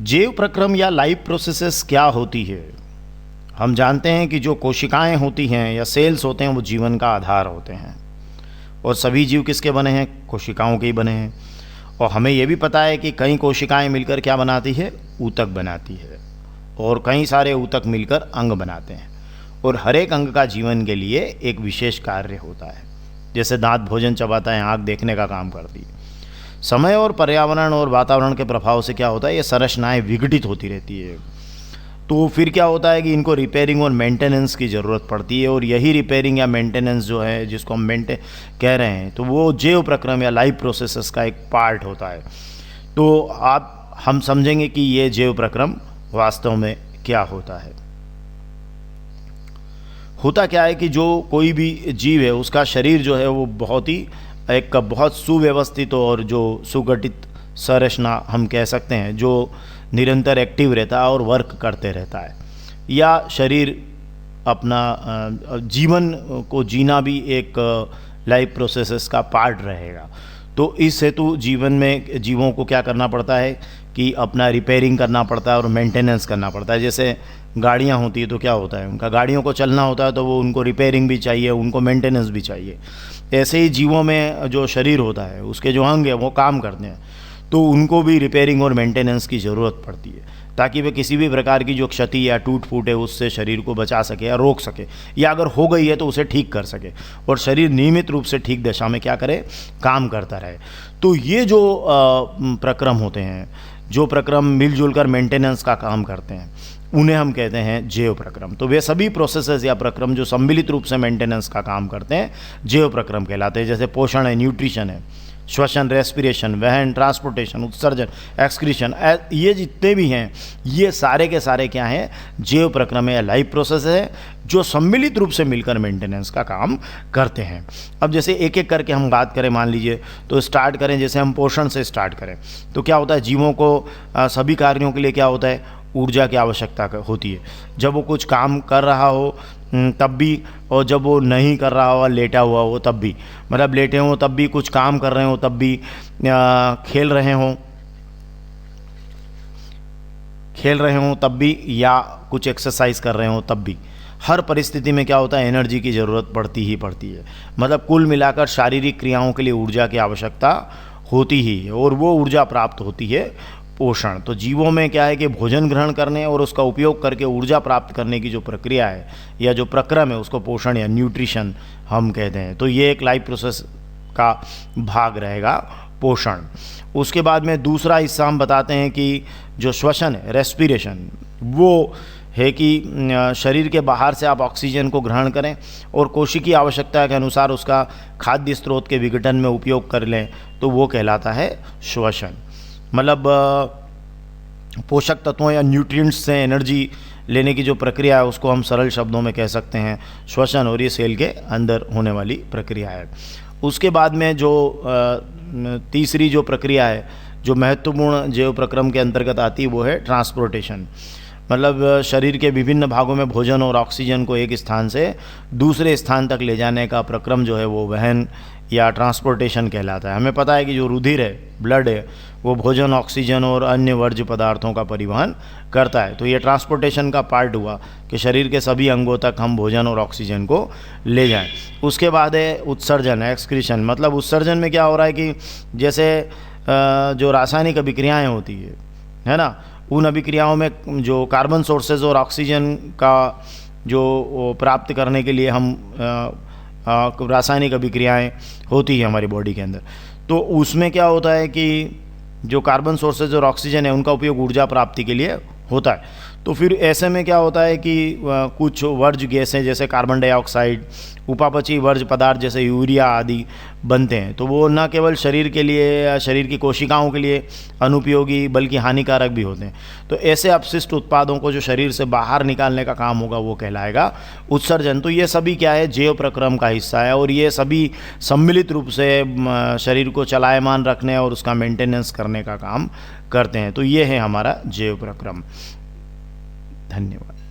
जैव प्रक्रम या लाइफ प्रोसेसेस क्या होती है? हम जानते हैं कि जो कोशिकाएं होती हैं या सेल्स होते हैं वो जीवन का आधार होते हैं और सभी जीव किसके बने हैं? कोशिकाओं के ही बने हैं। और हमें ये भी पता है कि कई कोशिकाएं मिलकर क्या बनाती है? ऊतक बनाती है और कई सारे ऊतक मिलकर अंग बनाते हैं और हर एक अंग का जीवन के लिए एक विशेष कार्य होता है। जैसे दांत भोजन चबाता है, आँख देखने का काम करती है। समय और पर्यावरण और वातावरण के प्रभाव से क्या होता है? ये संरचनाएं विघटित होती रहती है। तो फिर क्या होता है कि इनको रिपेयरिंग और मेंटेनेंस की ज़रूरत पड़ती है और यही रिपेयरिंग या मेंटेनेंस जो है, जिसको हम कह रहे हैं, तो वो जैव प्रक्रम या लाइफ प्रोसेसेस का एक पार्ट होता है। तो हम समझेंगे कि ये जैव प्रक्रम वास्तव में क्या होता है। होता क्या है कि जो कोई भी जीव है उसका शरीर जो है वो बहुत सुव्यवस्थित और जो सुगठित संरचना हम कह सकते हैं, जो निरंतर एक्टिव रहता है और वर्क करते रहता है, या शरीर अपना जीवन को जीना भी एक लाइफ प्रोसेसेस का पार्ट रहेगा। तो इस हेतु जीवन में जीवों को क्या करना पड़ता है कि अपना रिपेयरिंग करना पड़ता है और मेंटेनेंस करना पड़ता है। जैसे गाड़ियाँ होती है तो क्या होता है, उनका गाड़ियों को चलना होता है तो वो उनको रिपेयरिंग भी चाहिए, उनको मेंटेनेंस भी चाहिए। ऐसे ही जीवों में जो शरीर होता है, उसके जो अंग है वो काम करते हैं, तो उनको भी रिपेयरिंग और मेंटेनेंस की ज़रूरत पड़ती है ताकि वे किसी भी प्रकार की जो क्षति या टूट फूट है उससे शरीर को बचा सके या रोक सके, या अगर हो गई है तो उसे ठीक कर सके और शरीर नियमित रूप से ठीक दशा में क्या करे? काम करता रहे। तो ये जो प्रक्रम होते हैं, जो प्रक्रम मिलजुल कर मेंटेनेंस का काम करते हैं, उन्हें हम कहते हैं जैव प्रक्रम। तो वे सभी प्रोसेसेस या प्रक्रम जो सम्मिलित रूप से मेंटेनेंस का काम करते हैं जैव प्रक्रम कहलाते हैं। जैसे पोषण है, न्यूट्रिशन है, श्वसन, रेस्पिरेशन, वहन, ट्रांसपोर्टेशन, उत्सर्जन, एक्सक्रीशन, ये जितने भी हैं ये सारे के सारे क्या हैं? जैव प्रक्रम या लाइफ प्रोसेस है जो सम्मिलित रूप से मिलकर मेंटेनेंस का काम करते हैं। अब जैसे एक एक करके हम बात करें, मान लीजिए तो स्टार्ट करें, जैसे हम पोषण से स्टार्ट करें तो क्या होता है? जीवों को सभी कार्यों के लिए क्या होता है? ऊर्जा की आवश्यकता होती है। जब वो कुछ काम कर रहा हो तब भी, और जब वो नहीं कर रहा हो, लेटा हुआ हो तब भी, मतलब लेटे हों तब भी, कुछ काम कर रहे हो तब भी, खेल रहे हों तब भी, या कुछ एक्सरसाइज कर रहे हो तब भी, हर परिस्थिति में क्या होता है? एनर्जी की ज़रूरत पड़ती है। मतलब कुल मिलाकर शारीरिक क्रियाओं के लिए ऊर्जा की आवश्यकता होती ही है और वो ऊर्जा प्राप्त होती है पोषण। तो जीवों में क्या है कि भोजन ग्रहण करने और उसका उपयोग करके ऊर्जा प्राप्त करने की जो प्रक्रिया है या जो प्रक्रम है उसको पोषण या न्यूट्रिशन हम कहते हैं। तो ये एक लाइफ प्रोसेस का भाग रहेगा, पोषण। उसके बाद में दूसरा हिस्सा हम बताते हैं कि जो श्वसन है, रेस्पिरेशन, वो है कि शरीर के बाहर से आप ऑक्सीजन को ग्रहण करें और कोशिकीय आवश्यकता के अनुसार उसका खाद्य स्रोत के विघटन में उपयोग कर लें, तो वो कहलाता है श्वसन। मतलब पोषक तत्वों या न्यूट्रिएंट्स से एनर्जी लेने की जो प्रक्रिया है उसको हम सरल शब्दों में कह सकते हैं श्वसन, और ये सेल के अंदर होने वाली प्रक्रिया है। उसके बाद में जो तीसरी जो प्रक्रिया है जो महत्वपूर्ण जैव प्रक्रम के अंतर्गत आती है वो है ट्रांसपोर्टेशन। मतलब शरीर के विभिन्न भागों में भोजन और ऑक्सीजन को एक स्थान से दूसरे स्थान तक ले जाने का प्रक्रम जो है वो वहन या ट्रांसपोर्टेशन कहलाता है। हमें पता है कि जो रुधिर है, ब्लड है, वो भोजन, ऑक्सीजन और अन्य वर्ज्य पदार्थों का परिवहन करता है। तो ये ट्रांसपोर्टेशन का पार्ट हुआ कि शरीर के सभी अंगों तक हम भोजन और ऑक्सीजन को ले जाएं। उसके बाद है उत्सर्जन, एक्सक्रीशन। मतलब उत्सर्जन में क्या हो रहा है कि जैसे जो रासायनिक अभिक्रियाएँ होती है ना, उन अभिक्रियाओं में जो कार्बन सोर्सेज और ऑक्सीजन का जो प्राप्त करने के लिए हम रासायनिक अभिक्रियाएं होती है हमारी बॉडी के अंदर, तो उसमें क्या होता है कि जो कार्बन सोर्सेज और ऑक्सीजन है उनका उपयोग ऊर्जा प्राप्ति के लिए होता है। तो फिर ऐसे में क्या होता है कि कुछ वर्ज्य गैसें जैसे कार्बन डाइऑक्साइड, उपापचयी वर्ज्य पदार्थ जैसे यूरिया आदि बनते हैं। तो वो न केवल शरीर के लिए या शरीर की कोशिकाओं के लिए अनुपयोगी बल्कि हानिकारक भी होते हैं। तो ऐसे अपशिष्ट उत्पादों को जो शरीर से बाहर निकालने का काम होगा वो कहलाएगा उत्सर्जन। तो ये सभी क्या है? जैव प्रक्रम का हिस्सा है और ये सभी सम्मिलित रूप से शरीर को चलायमान रखने और उसका मेंटेनेंस करने का काम करते हैं। तो ये है हमारा जैव प्रक्रम। धन्यवाद।